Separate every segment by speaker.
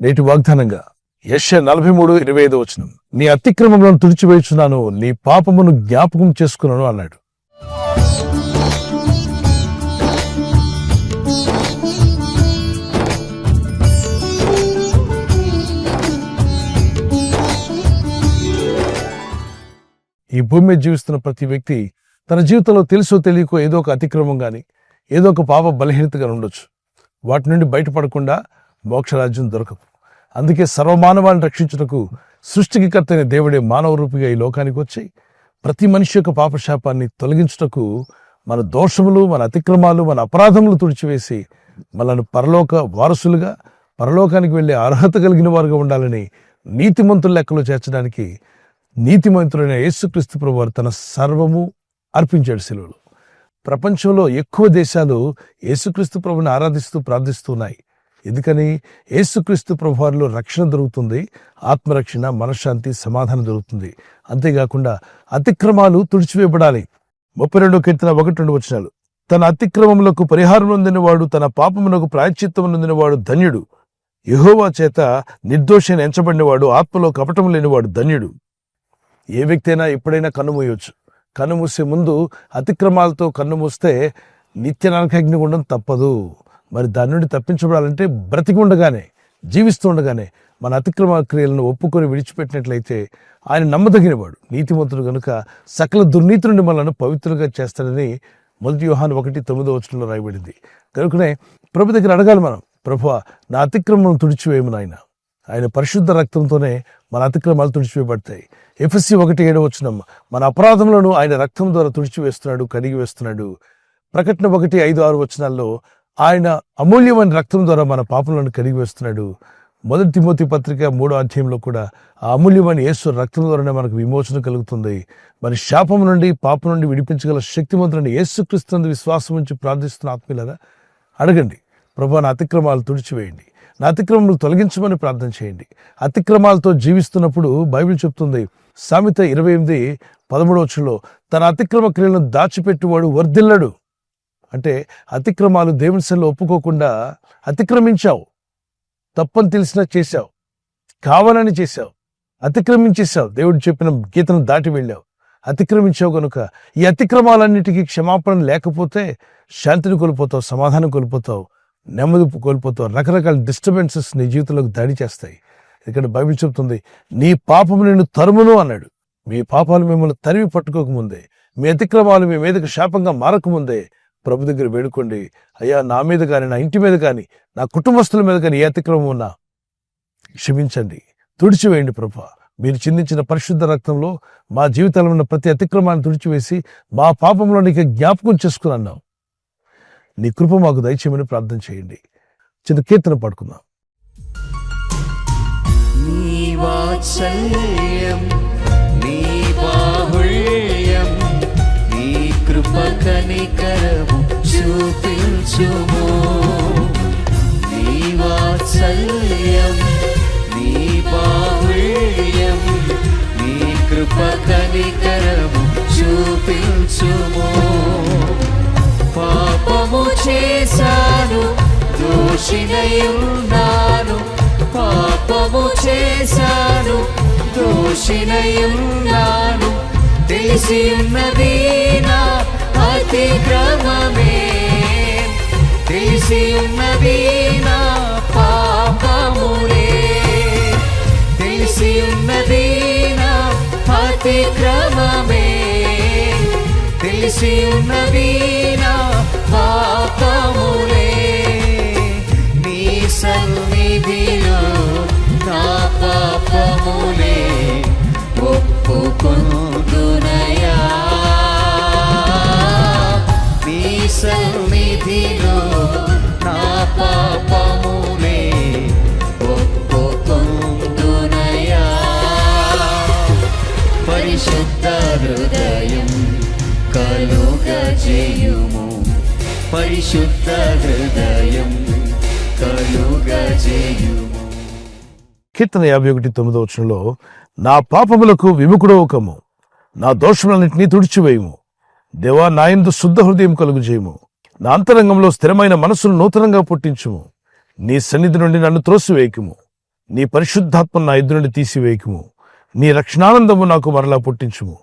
Speaker 1: నేటి వాగ్దానంగా యెషయా 43:25 నీ అతిక్రమములను తుడిచివేయుచున్నాను, నీ పాపమును జ్ఞాపకం చేసుకున్నాను అన్నాడు. ఈ భూమి మీద జీవిస్తున్న ప్రతి వ్యక్తి తన జీవితంలో తెలుసో తెలియకో ఏదో ఒక అతిక్రమం గాని ఏదో ఒక పాప బలహీనతగా ఉండొచ్చు. వాటి నుండి బయటపడకుండా మోక్షరాజ్యం దొరకదు. అందుకే సర్వమానవాన్ని రక్షించుటకు సృష్టికి కర్తైన దేవుడే మానవ రూపిగా ఈ లోకానికి వచ్చి ప్రతి మనిషి యొక్క పాపశాపాన్ని తొలగించుటకు మన దోషములు, మన అతిక్రమాలు, మన అపరాధములు తుడిచివేసి మనల్ని పరలోక వారసులుగా, పరలోకానికి వెళ్లే అర్హత కలిగిన వారుగా ఉండాలని నీతిమంతుల లెక్కలో చేర్చడానికి నీతిమంతుడైన యేసుక్రీస్తు ప్రభువారు తన సర్వము అర్పించాడు శిలువలో. ప్రపంచంలో ఎక్కువ దేశాలు యేసుక్రీస్తు ప్రభుని ఆరాధిస్తూ ప్రార్థిస్తున్నాయి. ఎందుకని? యేసుక్రీస్తు ప్రభువారిలో రక్షణ దొరుకుతుంది, ఆత్మరక్షణ, మనశ్శాంతి, సమాధానం దొరుకుతుంది. అంతేకాకుండా అతిక్రమాలు తుడిచివేయబడాలి. 32 కీర్తన 1-2 తన అతిక్రమములకు పరిహారం నొందినవాడు, తన పాపమునకు ప్రాయశ్చిత్తము నొందినవాడు ధన్యుడు. యెహోవా చేత నిర్దోషిని ఎంచబడినవాడు, ఆత్మలో కపటం లేనివాడు ధన్యుడు. ఏ వ్యక్తి అయినా ఎప్పుడైనా కన్నుమూయొచ్చు. కన్నుమూసే ముందు అతిక్రమాలతో కన్నుమూస్తే నిత్య నరకాగ్ని ఉండడం తప్పదు. మరి దాని నుండి తప్పించబడాలంటే బ్రతికి ఉండగానే, జీవిస్తూ ఉండగానే మన అతిక్రమ క్రియలను ఒప్పుకొని విడిచిపెట్టినట్లయితే ఆయన నమ్మదగినవాడు, నీతిమంతుడు గనుక సకల దుర్నీతి నుండి మనల్ని పవిత్రులుగా చేస్తాడని 1 యోహాను 1:9 రాయబడింది. కనుకనే ప్రభు దగ్గర అడగాలి మనం, ప్రభువా నా అతిక్రమం తుడిచివేయము నాయన. ఆయన పరిశుద్ధ రక్తంతోనే మన అతిక్రమాలు తుడిచివేయబడతాయి. ఎఫెసీ 1:7 మన అపరాధములను ఆయన రక్తం ద్వారా తుడిచివేస్తున్నాడు, కడిగి వేస్తున్నాడు. ప్రకటన 1:5-6 ఆయన అమూల్యమైన రక్తం ద్వారా మన పాపములను కడిగి వేస్తున్నాడు. 1 తిమోతి పత్రిక 3వ అధ్యాయంలో కూడా ఆ అమూల్యమైన యేసు రక్తం ద్వారానే మనకు విమోచన కలుగుతుంది. మరి శాపం నుండి, పాపం నుండి విడిపించగల శక్తిమంతుడైన యేసుక్రీస్తునందు విశ్వాసం ఉంచి ప్రార్థిస్తున్న ఆత్మీయులారా అడగండి, ప్రభువా నా అతిక్రమాలు తుడిచివేయండి, నా అతిక్రమములు తొలగించమని ప్రార్థన చేయండి. అతిక్రమాలతో జీవిస్తున్నప్పుడు బైబిల్ చెప్తుంది, సామెత 28:13 తన అతిక్రమ క్రియలను దాచిపెట్టువాడు వర్ధిల్లడు. అంటే అతిక్రమాలు దేవుని సన్నిధిలో ఒప్పుకోకుండా అతిక్రమించావు, తప్పని తెలిసినా చేశావు, కావాలని చేశావు, అతిక్రమించేశావు, దేవుడు చెప్పిన గీతను దాటి వెళ్ళావు, అతిక్రమించావు. కనుక ఈ అతిక్రమాలన్నిటికీ క్షమాపణ లేకపోతే శాంతిని కోల్పోతావు, సమాధానం కోల్పోతావు, నెమ్మది కోల్పోతావు. రకరకాల డిస్టర్బెన్సెస్ నీ జీవితంలోకి దాడి చేస్తాయి. ఇక్కడ బైబిల్ చెప్తుంది, నీ పాపము నిన్ను తరుమును అన్నాడు. మీ పాపాలు మిమ్మల్ని తరిమి పట్టుకోకముందే, మీ అతిక్రమాలు మీ మీదకి శాపంగా మారకముందే ప్రభు దగ్గర వేడుకోండి, అయ్యా నా మీద కానీ, నా ఇంటి మీద కానీ, నా కుటుంబస్తుల మీద కానీ ఏ అతిక్రమం ఉన్నా క్షమించండి, తుడిచివేయండి ప్రభువా. మీరు చిందించిన పరిశుద్ధ రక్తంలో మా జీవితంలో ఉన్న ప్రతి అతిక్రమాన్ని తుడిచివేసి మా పాపంలో నీకు జ్ఞాపకం చేసుకుని అన్నావు. నీ కృప మాకు దయచేయమని ప్రార్థన చేయండి. చిన్న కీర్తన పాడుకుందాం.
Speaker 2: నీ వాత్సల్యం, నీ బాహుళ్యం, నీ కృప కనికరము చూపించుము. నీ వాత్సల్యం, నీ బాహుళ్యం, నీ కృప కనికరము చూపించుము. పాపము చేశాను, దోషినయున్నాను, పాపము చేశాను, దోషినయున్నాను, తెలిసి ఉన్నది నా అతిక్రమమే, తెలిసి ఉన్నది నా పాపములే, తెలిసి ఉన్నది నా అతిక్రమమే, తెలిసి ఉన్నది నా పాపములే. నీ సన్నిధిలో నా పాపములే ఒప్పుకొందునయా, నీ సన్నిధిలో నా పాపములే ఒప్పుకొందునయా. పరిశుద్ధ హృదయం కలుగజేయుము, పరిశుద్ధ హృదయం కలుగజేయుము.
Speaker 1: కీర్తన 51:9 నా పాపములకు విముఖుడవకము, నా దోషములన్నింటినీ తుడిచివేయము. దేవా నా యందు శుద్ధ హృదయం కలుగజేయము, నా అంతరంగంలో స్థిరమైన మనసును నూతనంగా పుట్టించుము. నీ సన్నిధి నుండి నన్ను త్రోసివేయకుము, నీ పరిశుద్ధాత్మ నా ఎదురు నుండి తీసివేయకుము. నీ రక్షణానందము నాకు మరలా పుట్టించుము.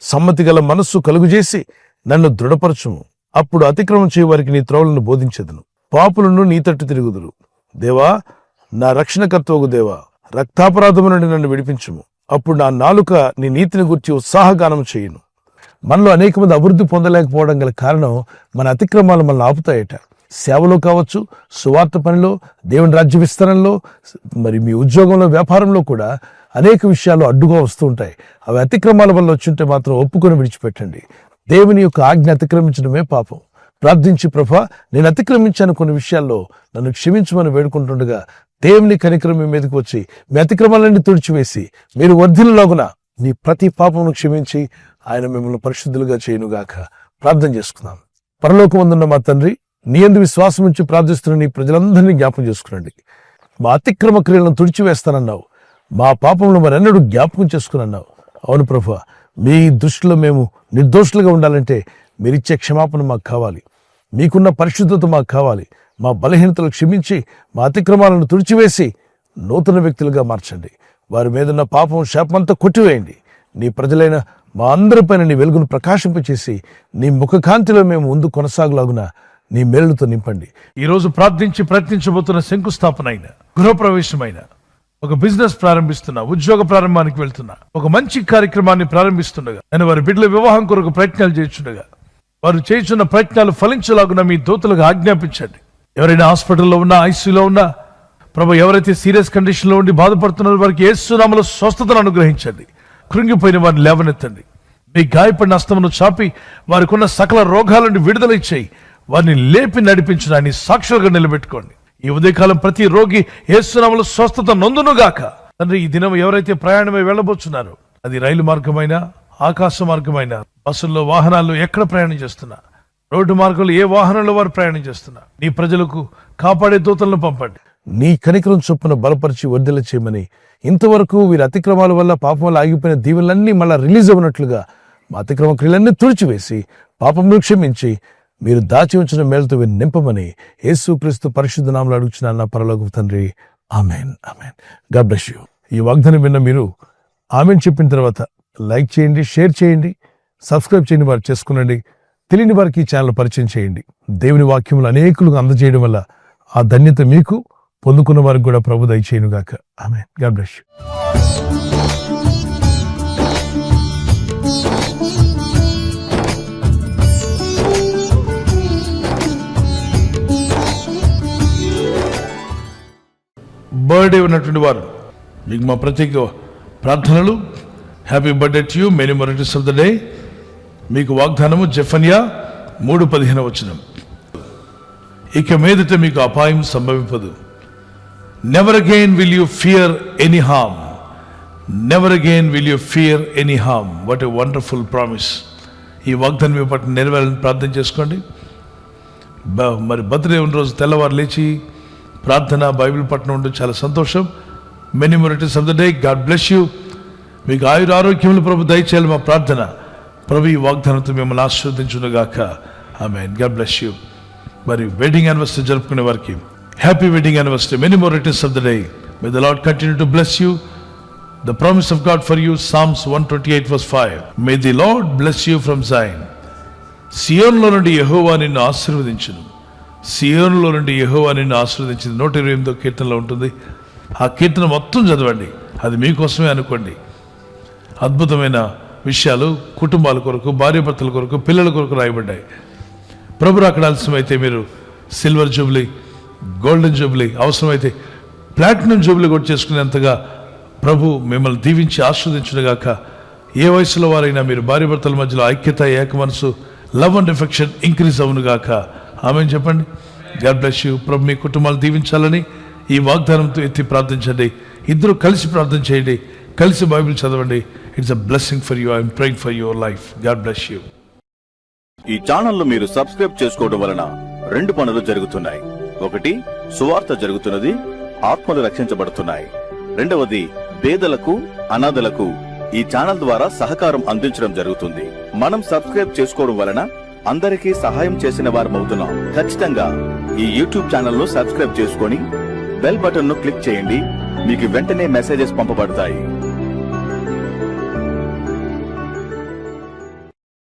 Speaker 1: సమ్మతి గల మనస్సు కలుగుజేసి నన్ను దృఢపరచుము. అప్పుడు అతిక్రమం చేయవారికి నీ త్రోవలను బోధించెదను. పాపులను నీ తట్టు తిరుగుదురు. దేవా, నా రక్షణకర్తవగు దేవా, రక్తాపరాధము నుండి నన్ను విడిపించుము. అప్పుడు నా నాలుక నీ నీతిని గురించి ఉత్సాహగానం చేయును. మనలో అనేక మంది అభివృద్ధి పొందలేకపోవడం గల కారణం మన అతిక్రమాలు మనల్ని ఆపుతాయట. సేవలో కావచ్చు, సువార్త పనిలో, దేవుని రాజ్య విస్తరణలో, మరి మీ ఉద్యోగంలో, వ్యాపారంలో కూడా అనేక విషయాలు అడ్డుగా వస్తూ ఉంటాయి. అవి అతిక్రమాల వల్ల వచ్చుంటే మాత్రం ఒప్పుకొని విడిచిపెట్టండి. దేవుని యొక్క ఆజ్ఞ అతిక్రమించడమే పాపం. ప్రార్థించి, ప్రభా, నేను అతిక్రమించాను కొన్ని విషయాల్లో, నన్ను క్షమించమని వేడుకుంటుండగా దేవుని కనికరం మీ మీదకి వచ్చి మీ అతిక్రమాలన్నీ తుడిచివేసి మీరు వర్ధిల్లులాగున మీ ప్రతి పాపమును క్షమించి ఆయన మిమ్మల్ని పరిశుద్ధులుగా చేయునుగాక. ప్రార్థన చేసుకుందాం. పరలోకమందున్న మా తండ్రి, నీ యందు విశ్వాసం ఉంచి ప్రార్థిస్తున్న నీ ప్రజలందరినీ జ్ఞాపకం చేసుకునండి. మా అతిక్రమ క్రియలను తుడిచివేస్తానన్నావు. మా పాపములు మరెన్నడూ జ్ఞాపకం చేసుకునన్నావు. అవును ప్రభువా, మీ దృష్టిలో మేము నిర్దోషులుగా ఉండాలంటే మీరిచ్చే క్షమాపణ మాకు కావాలి. మీకున్న పరిశుద్ధత మాకు కావాలి. మా బలహీనతలు క్షమించి మా అతిక్రమాలను తుడిచివేసి నూతన వ్యక్తులుగా మార్చండి. వారి మీదున్న పాపం శాపమంతా కొట్టివేయండి. నీ ప్రజలైన మా అందరిపైన నీ వెలుగును ప్రకాశింపచేసి నీ ముఖకాంతిలో మేము ముందు కొనసాగులాగున నీ మేలుతో నింపండి. ఈరోజు ప్రార్థించి ప్రయత్నించబోతున్న శంకుస్థాపన అయిన, గృహప్రవేశమైన, ఒక బిజినెస్ ప్రారంభిస్తున్నా, ఉద్యోగ ప్రారంభానికి వెళ్తున్నా, ఒక మంచి కార్యక్రమాన్ని ప్రారంభిస్తుండగా, నేను వారి బిడ్డల వివాహం కొరకు ప్రయత్నాలు చేస్తుండగా వారు చేస్తున్న ప్రయత్నాలు ఫలించలాగున మీ దూతలుగా ఆజ్ఞాపించండి. ఎవరైనా హాస్పిటల్లో ఉన్నా, ఐసీయూలో ఉన్నా, ప్రభు, ఎవరైతే సీరియస్ కండిషన్లో ఉండి బాధపడుతున్నారో వారికి యేసు నామములో స్వస్థతను అనుగ్రహించండి. కృంగిపోయిన వారిని లేవనెత్తండి. మీ గాయపడిన హస్తమును చాపి వారికి ఉన్న సకల రోగాల నుండి విడుదల ఇచ్చేయి. వారిని లేపి నడిపించడాన్ని సాక్షులుగా నిలబెట్టుకోండి. ఈ ఉదయకాలం ప్రతి రోగి యేసు నామములో స్వస్థత నొందునుగాక. తండ్రి, ఈ దినం ఎవరైతే ప్రయాణమై వెళ్ళబోతున్నారో, అది రైలు మార్గమైన, ఆకాశ మార్గమైన, బస్సుల్లో, వాహనాల్లో ఎక్కడ ప్రయాణం చేస్తున్నా, రోడ్డు మార్గంలో ఏ వాహనంలో వారు ప్రయాణం చేస్తున్నా, నీ ప్రజలకు కాపాడే దూతలను పంపండి. నీ కనికరం చొప్పున బలపరిచి వర్ధిల్ల చేయమని, ఇంతవరకు వీరి అతిక్రమాల వల్ల పాపం వల్ల ఆగిపోయిన దీవులన్నీ మళ్ళా రిలీజ్ అవ్వనట్లుగా మా అతిక్రమ క్రియలన్నీ తుడిచివేసి పాపమును క్షమించి మీరు దాచి ఉంచిన మేలుతో వీరిని నింపమని యేసుక్రీస్తు పరిశుద్ధ నామములో అడుగుచున్నాను నా పరలోకపు తండ్రి. Amen, amen. God bless you. ఈ వాగ్దానం విన్న మీరు ఆమెన్ చెప్పిన తర్వాత లైక్ చేయండి, షేర్ చేయండి, సబ్స్క్రైబ్ చేయని వారు చేసుకునండి. తెలియని వారికి ఈ ఛానల్ పరిచయం చేయండి. దేవుని వాక్యములు అనేకులకు అందజేయడం వల్ల ఆ ధన్యత మీకు, పొందుకున్న వారికి కూడా ప్రభు దయచేయునుగాక. ఆమేన్. God bless you. బర్త్డే ఉన్నటువంటి వారు మీకు మా ప్రత్యేక ప్రార్థనలు. Happy birthday to you, many more returns of the day. మీకు వాగ్దానము జెఫన్యా 3:15. ఇక మీదట మీకు అపాయం సంభవింపదు. Never again will you fear any harm. Never again will you fear any harm. What a wonderful promise. ఈ వాగ్దానం మీ పట్ల నెరవేరాలని ప్రార్థన చేసుకోండి. మరి బర్త్డే ఉన్న రోజు తెల్లవారు లేచి ప్రార్థన, బైబిల్ పట్ల ఉండడం చాలా సంతోషం. Many more returns of the day. God bless you. మీకు ఆయుర ఆరోగ్యములు ప్రభు దయచేయాలి మా ప్రార్థన. ప్రభు ఈ వాగ్దానంతో మిమ్మల్ని ఆశీర్వదించునుగాక. ఆమేన్. God bless you. మరి వెడ్డింగ్ యానివర్సరీ జరుపుకునే వారికి happy wedding anniversary. Many more returns of the day. May the Lord continue to bless you. The promise of God for you, Psalms 128:5. May the Lord bless you from Zion. సియోనులో నుండి యెహోవా నిన్ను ఆశీర్వదించును. సియోనులో నుండి యెహోవా నిన్ను ఆశీర్వదించింది 128వ కీర్తనలో ఉంటుంది. ఆ కీర్తన మొత్తం చదవండి. అది మీకోసమే అనుకోండి. అద్భుతమైన విషయాలు కుటుంబాల కొరకు, భార్యాభర్తల కొరకు, పిల్లల కొరకు రాయబడ్డాయి. ప్రభు అక్కడ ఆలస్యమైతే మీరు సిల్వర్ జూబ్లీ, గోల్డెన్ జూబ్లీ, అవసరమైతే ప్లాటినం జూబ్లీ కూడా చేసుకునేంతగా ప్రభు మిమ్మల్ని దీవించి ఆస్వాదించునుగాక. ఏ వయసులో వారైనా మీరు భార్యాభర్తల మధ్యలో ఐక్యత, ఏక మనసు, లవ్ అండ్ ఎఫెక్షన్ ఇంక్రీజ్ అవునుగాక. ఆమేన్ చెప్పండి. God bless you. ప్రభు మీ కుటుంబాలు దీవించాలని ఈ వాగ్దానంతో ఎత్తి ప్రార్థించండి. ఇద్దరు కలిసి ప్రార్థన చేయండి, కలిసి బైబిల్ చదవండి. It's a blessing for you. I'm praying for your life. God bless you.
Speaker 3: ఈ ఛానల్ మీరు సబ్స్క్రైబ్ చేసుకోవడం వలన 2 పనులు జరుగుతున్నాయి. ఒకటి, సువార్త జరుగుతున్నది, ఆత్మలు రక్షించబడుతున్నాయి. రెండవది, పేదలకు, అనాథలకు ఈ ఛానల్ ద్వారా సహకారం అందించడం జరుగుతుంది. మనం సబ్స్క్రైబ్ చేసుకోవడం వలన అందరికీ సహాయం చేసిన వారమవుతున్నాం. ఖచ్చితంగా ఈ యూట్యూబ్ ఛానల్ ను సబ్స్క్రైబ్ చేసుకొని బెల్ బటన్ ను క్లిక్ చేయండి. మీకు వెంటనే మెసేజెస్ పంపబడతాయి.